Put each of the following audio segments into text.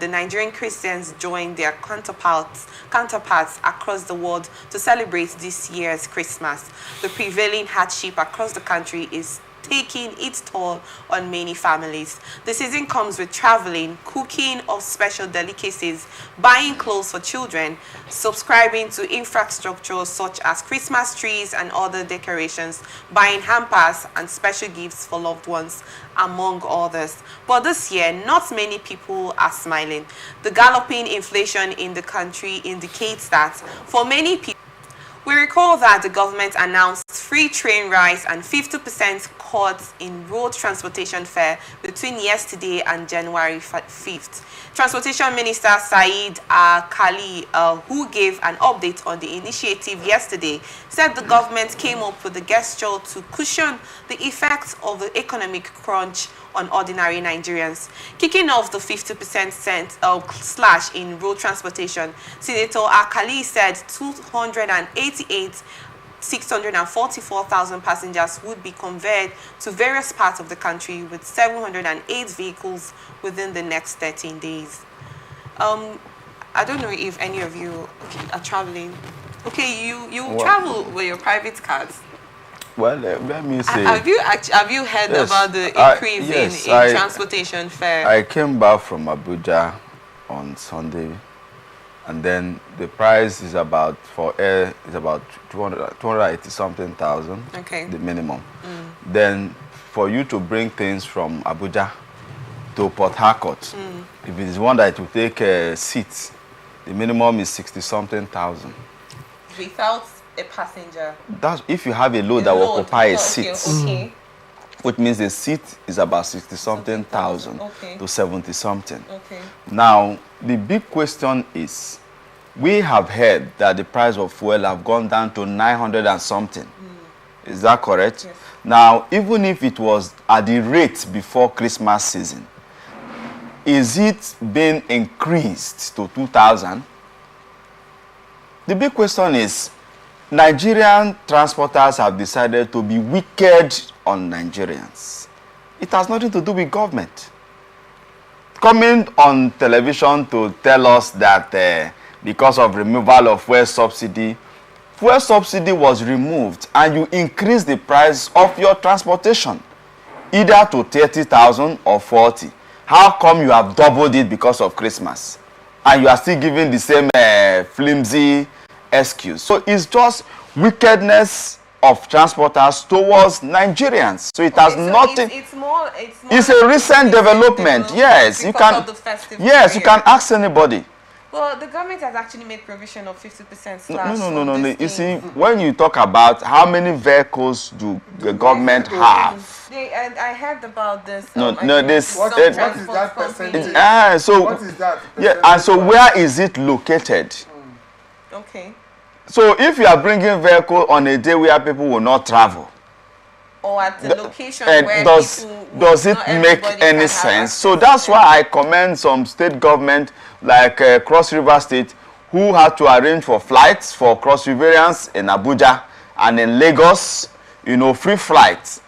the Nigerian Christians joined their counterparts across the world to celebrate this year's Christmas. The prevailing hardship across the country is taking its toll on many families. The season comes with traveling, cooking of special delicacies, buying clothes for children, subscribing to infrastructure such as Christmas trees and other decorations, buying hampers and special gifts for loved ones, among others. But this year, not many people are smiling. The galloping inflation in the country indicates that for many people, we recall that the government announced free train rides and 50% cuts in road transportation fare between yesterday and January 5th. Transportation Minister Said Kali, who gave an update on the initiative yesterday, said the government came up with a gesture to cushion the effects of the economic crunch on ordinary Nigerians. Kicking off the 50% slash in road transportation, Senator Akali said 644,000 passengers would be conveyed to various parts of the country with 708 vehicles within the next 13 days. I don't know if any of you are traveling. Okay, you travel with your private cars. Well, let me say. Have you heard about the increase in transportation fare? I came back from Abuja on Sunday, and then the price is about for air is about 280 something thousand. Okay. The minimum. Then for you to bring things from Abuja to Port Harcourt, if it is one that will take seats, the minimum is 60 something thousand. Without a passenger. That's if you have a load that will occupy a seat. Okay. Which means the seat is about 60 something thousand to 70 something. Okay. Now the big question is, we have heard that the price of fuel have gone down to 900 and something. Is that correct? Yes. Now, even if it was at the rate before Christmas season, is it being increased to 2,000? The big question is, Nigerian transporters have decided to be wicked on Nigerians. It has nothing to do with government. Coming on television to tell us that because of removal of fuel subsidy was removed and you increase the price of your transportation either to 30,000 or 40. How come you have doubled it because of Christmas and you are still giving the same flimsy excuse? So it's just wickedness of transporters towards Nigerians. So it has nothing. It's a recent development. Yes, you can. Yes, you can ask anybody. Well, the government has actually made provision of 50% slash. No. You see, when you talk about how many vehicles do the government have? I heard about this. What is that percentage? What is that? Yeah, and so where is it located? Okay. So if you are bringing vehicle on a day where people will not travel, or at the location where does it make any sense? So that's why I commend some state government like Cross River State, who had to arrange for flights for cross riverians in Abuja and in Lagos, free flights.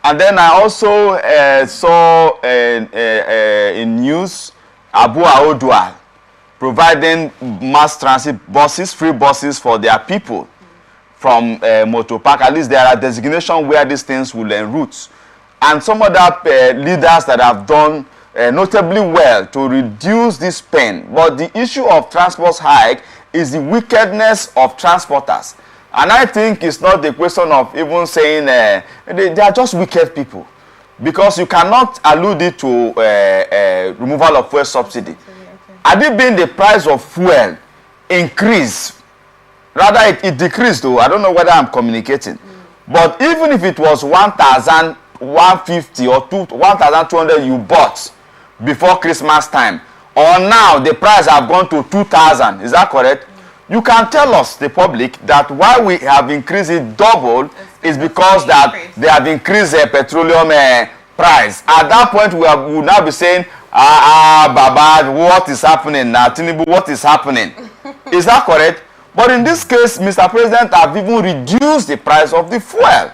And then I also saw in news Abu Aodua providing mass transit buses, free buses for their people from Motor Park. At least there are designations where these things will enroute. And some other leaders that have done notably well to reduce this pain. But the issue of transport hike is the wickedness of transporters. And I think it's not the question of even saying they are just wicked people. Because you cannot allude it to removal of fuel subsidy. Had it been the price of fuel increase, rather it decreased though, I don't know whether I'm communicating. But even if it was 1,150 or 1,200 you bought before Christmas time, or now the price have gone to 2,000, is that correct? You can tell us, the public, that why we have increased it double is because that they have increased the petroleum price. At that point, we will now be saying, Baba, what is happening now? Tinubu, what is happening? Is that correct? But in this case, Mr. President have even reduced the price of the fuel.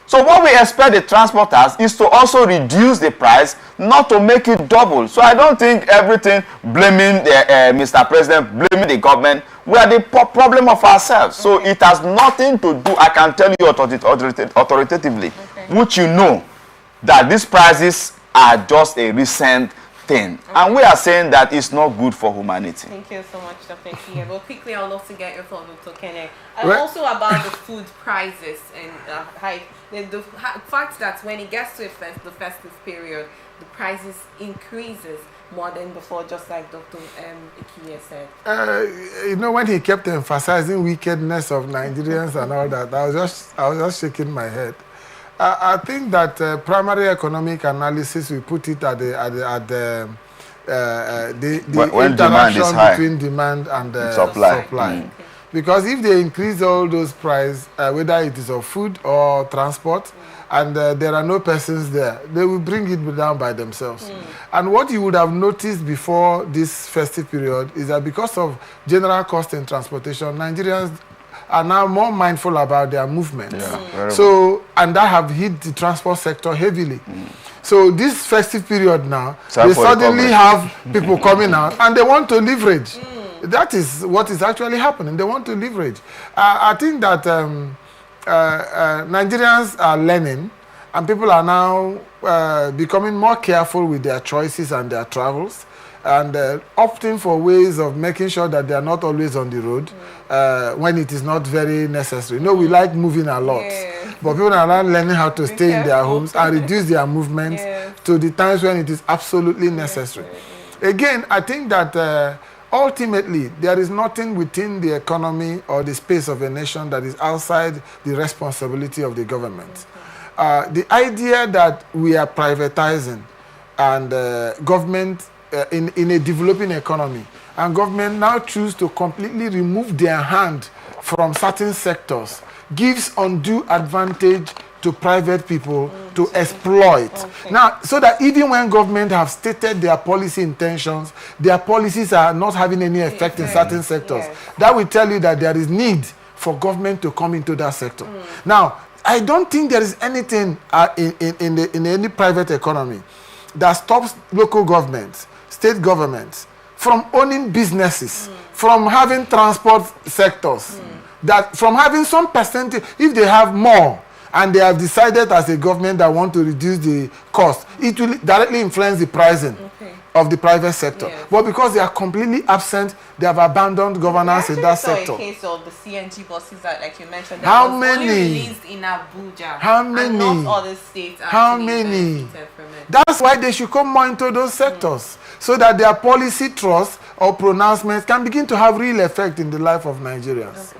So what we expect the transporters is to also reduce the price, not to make it double. So I don't think everything blaming the, Mr. President, blaming the government, we are the problem of ourselves. So it has nothing to do, I can tell you authoritatively, which you know, that these prices are just a recent thing. And we are saying that it's not good for humanity. Thank you so much, Dr. Kiye. But quickly, I'd love to get your thoughts, Dr. Kene. And also about the food prices and the fact that when it gets to the festive period, the prices increases more than before, just like Dr. Kiye said. You know, when he kept emphasizing wickedness of Nigerians and all that, I was just shaking my head. I think that primary economic analysis, we put it at the interaction between demand and supply. Because if they increase all those prices, whether it is of food or transport, and there are no persons there, they will bring it down by themselves. And what you would have noticed before this festive period is that because of general cost in transportation, Nigerians are now more mindful about their movements. And that have hit the transport sector heavily. So this festive period now, they suddenly have people coming out and they want to leverage. That is what is actually happening. They want to leverage. I think that Nigerians are learning, and people are now becoming more careful with their choices and their travels, and opting for ways of making sure that they are not always on the road when it is not very necessary. No, we like moving a lot, but people are now learning how to stay in their homes and reduce their movements to the times when it is absolutely necessary. Again, I think that ultimately, there is nothing within the economy or the space of a nation that is outside the responsibility of the government. The idea that we are privatizing and government in a developing economy, and government now choose to completely remove their hand from certain sectors, gives undue advantage to private people to exploit. Now, so that even when government have stated their policy intentions, their policies are not having any effect in certain sectors. That will tell you that there is need for government to come into that sector. Now, I don't think there is anything in any private economy that stops local governments, state governments from owning businesses, from having transport sectors, that from having some percentage, if they have more, and they have decided as a government that want to reduce the cost, it will directly influence the pricing of the private sector. But because they are completely absent, they have abandoned governance in that sector. In case of the CNG buses that, like you mentioned, that how was many only released in Abuja, how many, and not other states. How many? That's why they should come more into those sectors, so that their policy trust or pronouncements can begin to have real effect in the life of Nigerians.